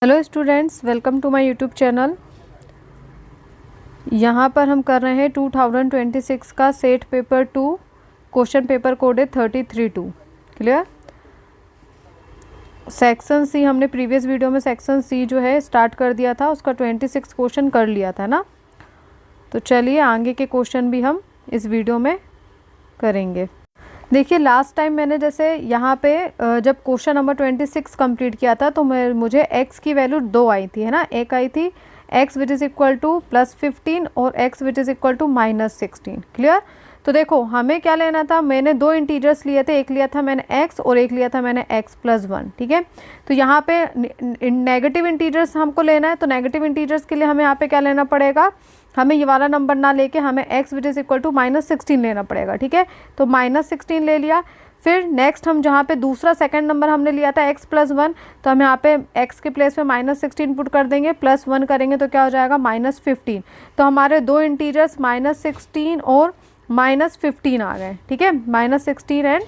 Hello students, welcome to my YouTube channel. यहाँ पर हम कर रहे हैं 2026 का set paper 2। Question paper code है 33-2। क्लियर। सेक्शन सी हमने प्रीवियस वीडियो में सेक्शन सी जो है स्टार्ट कर दिया था, उसका 26 क्वेश्चन कर लिया था ना। तो चलिए आगे के क्वेश्चन भी हम इस वीडियो में करेंगे। देखिए लास्ट टाइम मैंने जैसे यहाँ पे जब क्वेश्चन नंबर 26 कंप्लीट किया था तो मुझे x की वैल्यू 2 आई थी, है ना। एक आई थी x which is equal to +15 और x which is equal to -16। Clear. तो देखो हमें क्या लेना था, मैंने दो इंटीजर्स लिए थे, एक लिया था मैंने x और एक लिया था मैंने x+1। ठीक है। तो यहाँ पे नेगेटिव इंटीजर्स हमको लेना है, तो नेगेटिव इंटीजर्स के लिए हमें यहाँ पे क्या लेना पड़ेगा, हमें ये वाला नंबर ना लेके हमें x which is equal to -16 लेना पड़ेगा। ठीक है। तो -16 ले लिया। फिर नेक्स्ट हम जहाँ पे दूसरा सेकंड नंबर हमने लिया था x+1, तो हम यहाँ पे x के प्लेस में -16 पुट कर देंगे, +1 करेंगे तो क्या हो जाएगा -15। तो हमारे दो इंटीजर्स -16 और -15 आ गए। ठीक है, -16 एंड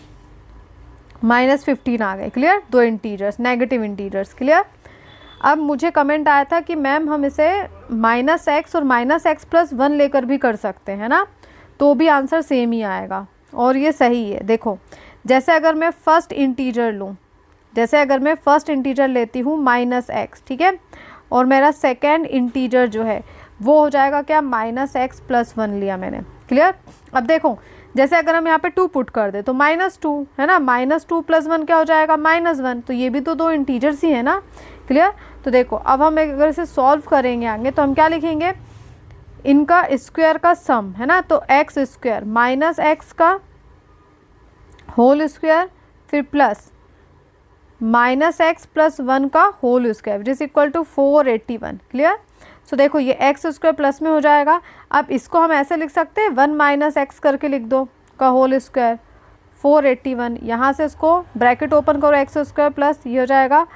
-15 आ गए। क्लियर। दो इंटीजर्स नेगेटिव इंटीजर्स। क्लियर। अब मुझे कमेंट आया था कि मैम हम इसे -x और -x+1 लेकर भी कर सकते हैं ना, तो भी आंसर सेम ही आएगा और ये सही है। देखो जैसे अगर मैं फर्स्ट इंटीजर लूँ, जैसे अगर मैं फर्स्ट इंटीजर लेती हूँ -x, ठीक है, और मेरा सेकेंड इंटीजर जो है वो हो जाएगा क्या, -x+1 लिया मैंने। क्लियर। अब देखो जैसे अगर हम यहाँ पे 2 पुट कर दे तो -2 है ना, -2+1 क्या हो जाएगा, -1। तो ये भी तो दो इंटीजर्स ही है ना। क्लियर। तो देखो अब हम अगर इसे सॉल्व करेंगे आगे तो हम क्या लिखेंगे, इनका स्क्वायर का सम है ना, तो x स्क्वायर -x का होल स्क्वायर फिर प्लस -x+1 का whole square which is equal to 481। Clear. So देखो ये x स्क्वायर प्लस में हो जाएगा। अब इसको हम ऐसे लिख सकते हैं 1 - x करके लिख दो का होल स्क्वायर 481। यहाँ से इसको ब्रैकेट ओपन करो, x स्क्वायर प्लस ये हो जाएगा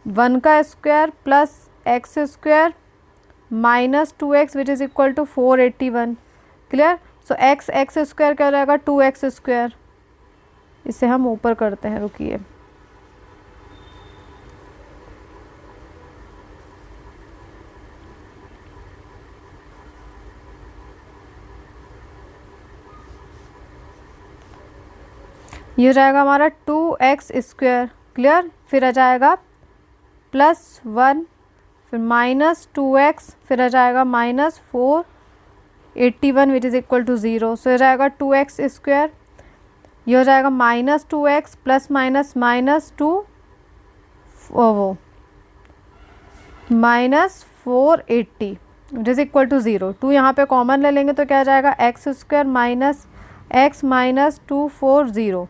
1 का square plus x square -2x which is equal to 481। Clear. So x square क्या हो जाएगा, 2x स्क्वायर। इसे हम ऊपर करते हैं, रुकिए। ये हो जाएगा हमारा 2x स्क्वायर। क्लियर। फिर आ जाएगा +1 फिर -2x फिर आ जाएगा -481 विच इज़ इक्वल टू 0। सो हो जाएगा 2x स्क्वायर। ये हो जाएगा -2x प्लस -2 वो -480 विच इज़ इक्वल टू 0। 2 यहाँ पे कॉमन ले लेंगे तो क्या आ जाएगा, x square -x -240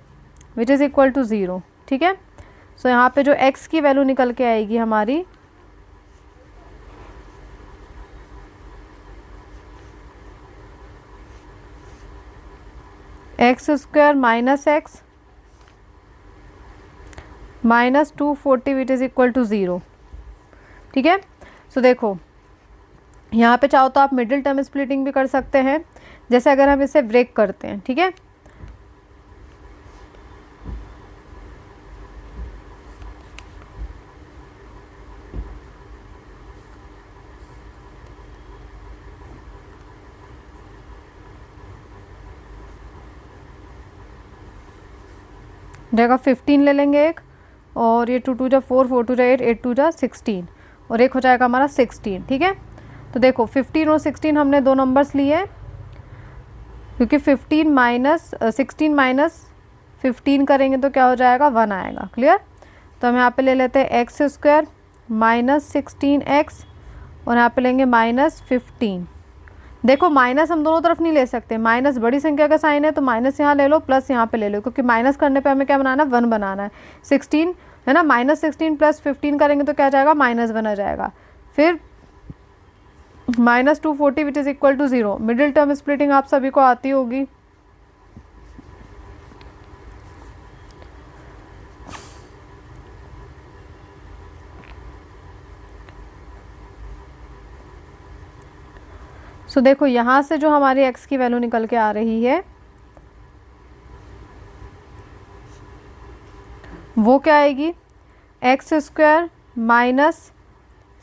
which is equal to 0। ठीक है। सो यहाँ पे जो x की वैल्यू निकल के आएगी हमारी x square -x -240 which is equal to 0। ठीक है। सो देखो यहाँ पे चाहो तो आप मिडिल टर्म स्प्लिटिंग भी कर सकते हैं, जैसे अगर हम इसे ब्रेक करते हैं। ठीक है। जाएगा 15 ले लेंगे एक, और ये 2 2 जा 4 4 2 जा 8 8 2 जा 16 और एक हो जाएगा हमारा 16। ठीक है। तो देखो 15 और 16 हमने दो नंबर्स लिए, क्योंकि 16 - 15 करेंगे तो क्या हो जाएगा, 1 आएगा। क्लियर। तो हम यहाँ पे ले लेते हैं x स्क्वायर -16x और यहाँ पे लेंगे -15। देखो माइनस हम दोनों तरफ नहीं ले सकते, माइनस बड़ी संख्या का साइन है तो माइनस यहाँ ले लो, प्लस यहाँ पे ले लो, क्योंकि माइनस करने पे हमें क्या बनाना है, 1 बनाना है। 16 है ना, -16 + 15 करेंगे तो क्या जाएगा, -1 आ जाएगा। फिर -240 which is equal to 0। Middle term splitting आप सभी को आती होगी। सो देखो यहाँ से जो हमारी x की वैल्यू निकल के आ रही है वो क्या आएगी, x स्क्वायर माइनस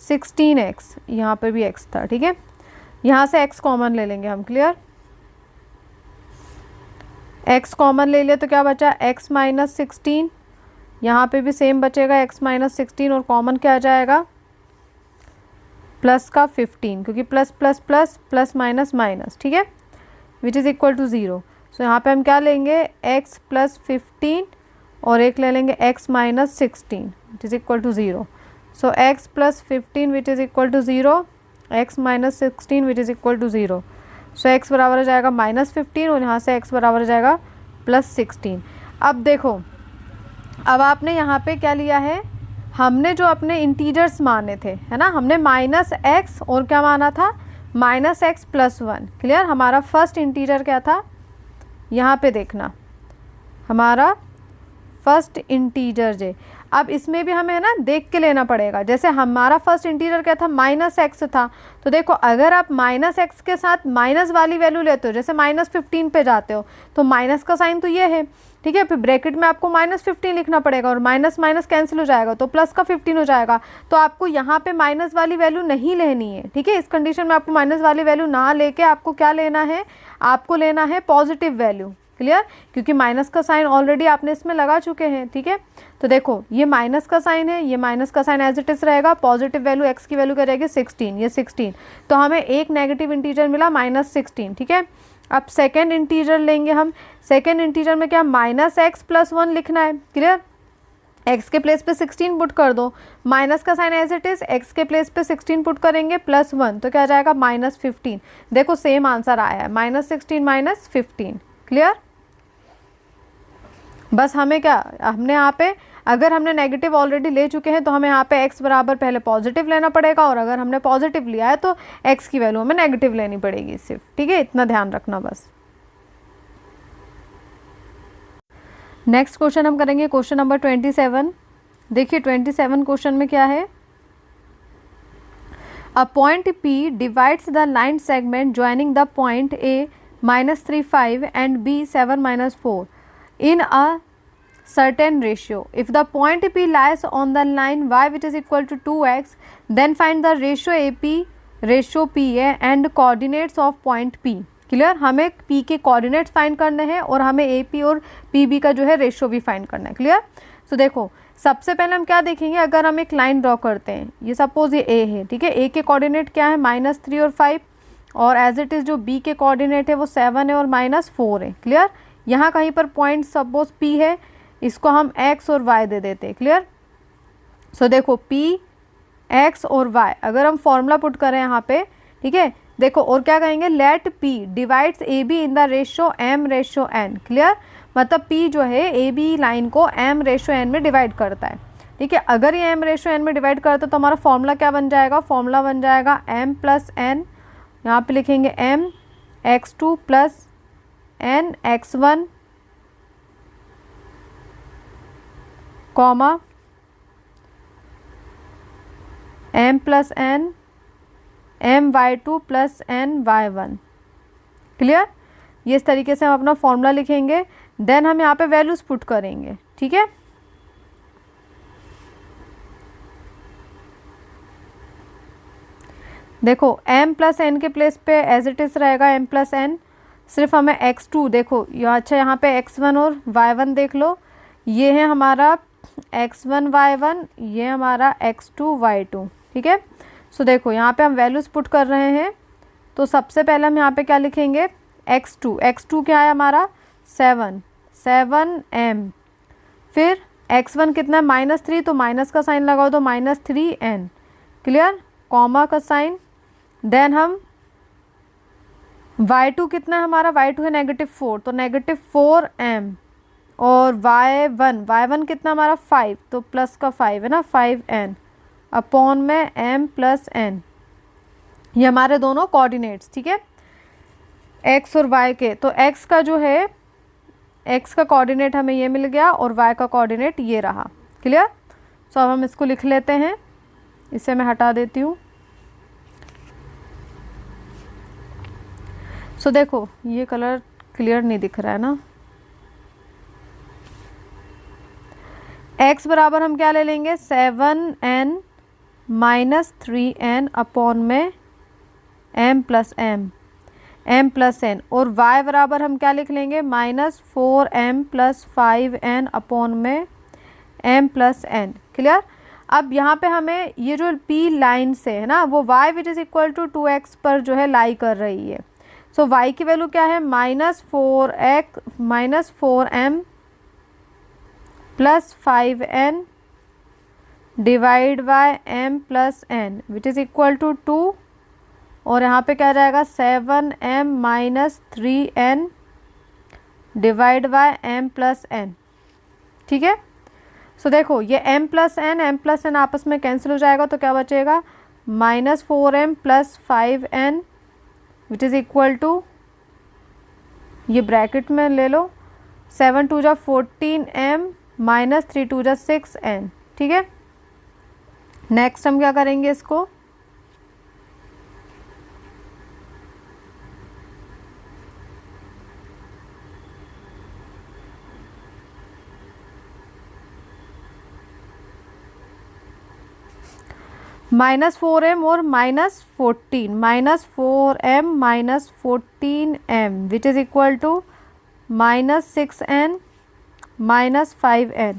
16x, यहाँ पे भी x था, ठीक है। यहाँ से x कॉमन ले लेंगे हम, क्लियर। x कॉमन ले लिया तो क्या बचा, x माइनस 16, यहाँ पे भी सेम बचेगा x माइनस 16 और कॉमन क्या आ जाएगा, प्लस का 15, क्योंकि plus plus plus plus minus minus, ठीक है, विच इज़ इक्वल टू 0। सो यहाँ पे हम क्या लेंगे, x प्लस 15 और एक ले लेंगे x minus 16 which is equal to 0। So x plus 15 which is equal to 0, x minus 16 which is equal to 0। So x बराबर हो जाएगा माइनस 15 और यहाँ से x बराबर हो जाएगा प्लस 16। अब देखो, अब आपने यहाँ पे क्या लिया है, हमने जो अपने इंटीजर्स माने थे, है ना, हमने माइनस एक्स और क्या माना था, माइनस एक्स प्लस 1, क्लियर। हमारा फर्स्ट इंटीजर क्या था, यहाँ पे देखना, हमारा फर्स्ट इंटीजर जे। अब इसमें भी हमें है ना देख के लेना पड़ेगा, जैसे हमारा फर्स्ट इंटीजर क्या था, माइनस एक्स था, तो देखो अगर आप माइनस एक्स के साथ माइनस वाली वैल्यू लेते हो, जैसे माइनस 15 पे जाते हो, तो माइनस का साइन तो ये है, ठीक है, फिर ब्रैकेट में आपको माइनस 15 लिखना पड़ेगा और माइनस माइनस कैंसिल हो जाएगा तो प्लस का 15 हो जाएगा। तो आपको यहाँ पे माइनस वाली वैल्यू नहीं लेनी है, ठीक है। इस कंडीशन में आपको माइनस वाली वैल्यू ना लेके आपको क्या लेना है, आपको लेना है पॉजिटिव वैल्यू, क्लियर, क्योंकि माइनस का साइन ऑलरेडी आपने इसमें लगा चुके हैं, ठीक है। तो देखो ये माइनस का साइन है, ये माइनस का साइन एज इट इज रहेगा, पॉजिटिव वैल्यू एक्स की वैल्यू क्या रहेगी 16, ये 16, तो हमें एक नेगेटिव इंटीजर मिला माइनस 16, ठीक है। अब सेकेंड इंटीजर लेंगे हम, सेकेंड इंटीजर में क्या माइनस एक्स प्लस 1 लिखना है, क्लियर। x के प्लेस पे 16 पुट कर दो, माइनस का sign as it is, x के प्लेस पे 16 पुट करेंगे प्लस 1 तो क्या आ जाएगा माइनस 15। देखो सेम आंसर आया है, माइनस 16 माइनस 15, क्लियर। बस हमें क्या, हमने यहाँ पे अगर हमने नेगेटिव ऑलरेडी ले चुके हैं तो हमें यहाँ पे x बराबर पहले पॉजिटिव लेना पड़ेगा, और अगर हमने पॉजिटिव लिया है तो x की वैल्यू हमें नेगेटिव लेनी पड़ेगी सिर्फ, ठीक है, इतना ध्यान रखना बस। नेक्स्ट क्वेश्चन हम करेंगे क्वेश्चन नंबर 27। देखिए 27 क्वेश्चन में क्या है, a point P divides the line segment joining the point A -3 5 and B 7 -4 in a certain ratio. If the point P lies on the line y which is equal to 2x, then find the ratio AP, ratio PA and coordinates of point P. Clear, हमें P के coordinates find करने हैं और हमें AP और PB का जो है रेशियो भी फाइंड करना है, क्लियर। सो देखो सबसे पहले हम क्या देखेंगे, अगर हम एक लाइन ड्रॉ करते हैं, ये सपोज ये A है, ठीक है, A के कोऑर्डिनेट क्या है -3 और 5, और एज इट इज़ जो B के कोऑर्डिनेट है वो 7 है और -4 है, क्लियर। यहाँ कहीं पर पॉइंट सपोज P है, इसको हम x और y दे देते हैं, क्लियर। सो देखो P x और y, अगर हम फॉर्मूला पुट करें यहाँ पे, ठीक है, देखो और क्या कहेंगे, let P divides AB in the ratio m/n, clear. मतलब P जो है AB लाइन को m/n में डिवाइड करता है, ठीक है। अगर ये m/n में डिवाइड करता है तो हमारा फॉर्मूला क्या बन जाएगा, फॉर्मूला बन जाएगा m + n, यहाँ पे लिखेंगे m x2 + n x1 comma m + n my2 + n y1, clear. ये इस तरीके से हम अपना फॉर्मूला लिखेंगे, देन हम यहाँ पे वैल्यूज पुट करेंगे, ठीक है। देखो m + n के प्लेस पे एज इट इज रहेगा m + n, सिर्फ हमें x2 देखो यहाँ, अच्छा यहाँ पे x1 और y1 देख लो, ये है हमारा x1 y1, ये हमारा x2 y2, ठीक है। सो देखो यहाँ पे हम वैल्यूज़ पुट कर रहे हैं, तो सबसे पहले हम यहाँ पे क्या लिखेंगे, x2 क्या है हमारा 7m, फिर x1 कितना है -3, तो माइनस का साइन लगाओ तो -3n, क्लियर, कॉमा का साइन, देन हम y2 कितना है हमारा, y2 है -4, तो -4m, और y1 कितना हमारा 5, तो प्लस का 5 है ना, 5n अपॉन में m + n, ये हमारे दोनों कोऑर्डिनेट्स, ठीक है, x और y के। तो x का जो है, x का कोऑर्डिनेट हमें ये मिल गया और y का कोऑर्डिनेट ये रहा, क्लियर। सो अब हम इसको लिख लेते हैं, इसे मैं हटा देती हूँ। सो देखो ये कलर क्लियर नहीं दिख रहा है ना, x बराबर हम क्या ले लेंगे 7n माइनस 3n अपॉन में m प्लस n, और y बराबर हम क्या लिख लेंगे -4m प्लस 5n अपॉन में m प्लस n। क्लियर। अब यहाँ पे हमें ये जो p लाइन से है ना वो y which is equal to 2x पर जो है लाई कर रही है। सो y की वैल्यू क्या है -4m plus 5n divide by m plus n which is equal to 2, और यहाँ पे क्या जाएगा 7m minus 3n divide by m plus n। ठीक है। सो देखो ये m प्लस n आपस में कैंसिल हो जाएगा, तो क्या बचेगा -4m plus 5n which is equal to, ये ब्रैकेट में ले लो, 7 2 जा 14m माइनस 3 2 जा 6n। ठीक है। नेक्स्ट हम क्या करेंगे इसको, -4m और -14, -4m minus 14m which is equal to -6n minus 5n।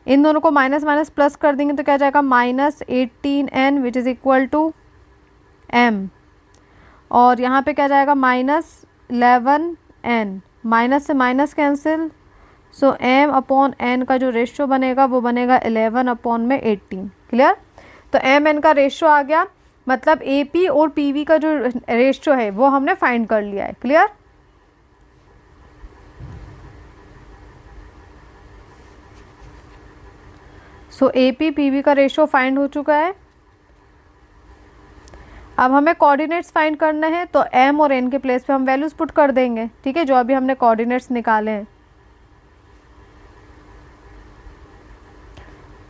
इन दोनों को माइनस माइनस प्लस कर देंगे तो क्या जाएगा -18n which is equal to m, और यहाँ पे क्या जाएगा -11n, माइनस से minus cancel, so m upon n का जो रेशियो बनेगा वो बनेगा 11 अपॉन में 18। क्लियर। तो एम एन का रेशियो आ गया, मतलब ए पी और पी वी का जो रेशियो है वो हमने फाइंड कर लिया है। Clear. So A P P V का रेशियो फाइंड हो चुका है। अब हमें कोऑर्डिनेट्स फाइंड करना है, तो एम और एन के प्लेस पे हम वैल्यूज पुट कर देंगे। ठीक है, जो अभी हमने कोऑर्डिनेट्स निकाले हैं।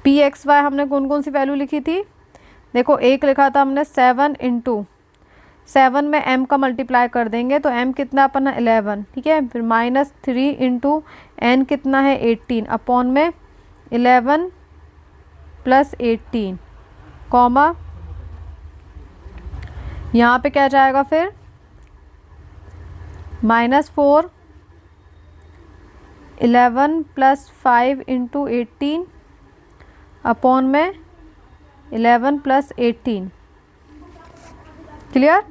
पी एक्स वाई हमने कौन कौन सी वैल्यू लिखी थी, देखो एक लिखा था हमने 7 इंटू 7 में m का मल्टीप्लाई कर देंगे तो m कितना अपन है 11। ठीक है। फिर -3 इंटू n कितना है 18 अपॉन में 11 प्लस 18 कॉमा, यहाँ पे क्या जाएगा फिर -4 11 प्लस 5 इंटू 18 अपॉन में 11 प्लस 18। क्लियर।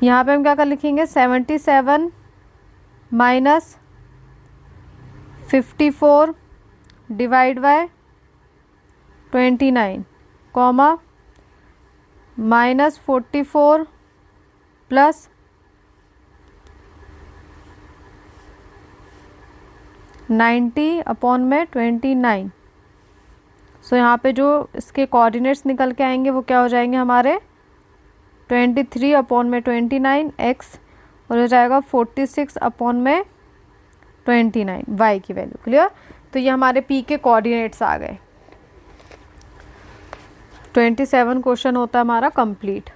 यहाँ पे हम क्या कर लिखेंगे 77 minus 54 divide by 29 comma -44 plus 90 upon में 29। सो यहाँ पे जो इसके कोऑर्डिनेट्स निकल के आएंगे वो क्या हो जाएंगे हमारे 23 अपॉन में 29 x, और हो जाएगा 46 अपॉन में 29 y की वैल्यू। क्लियर। तो ये हमारे p के कोऑर्डिनेट्स आ गए। 27 क्वेश्चन होता है हमारा कंप्लीट।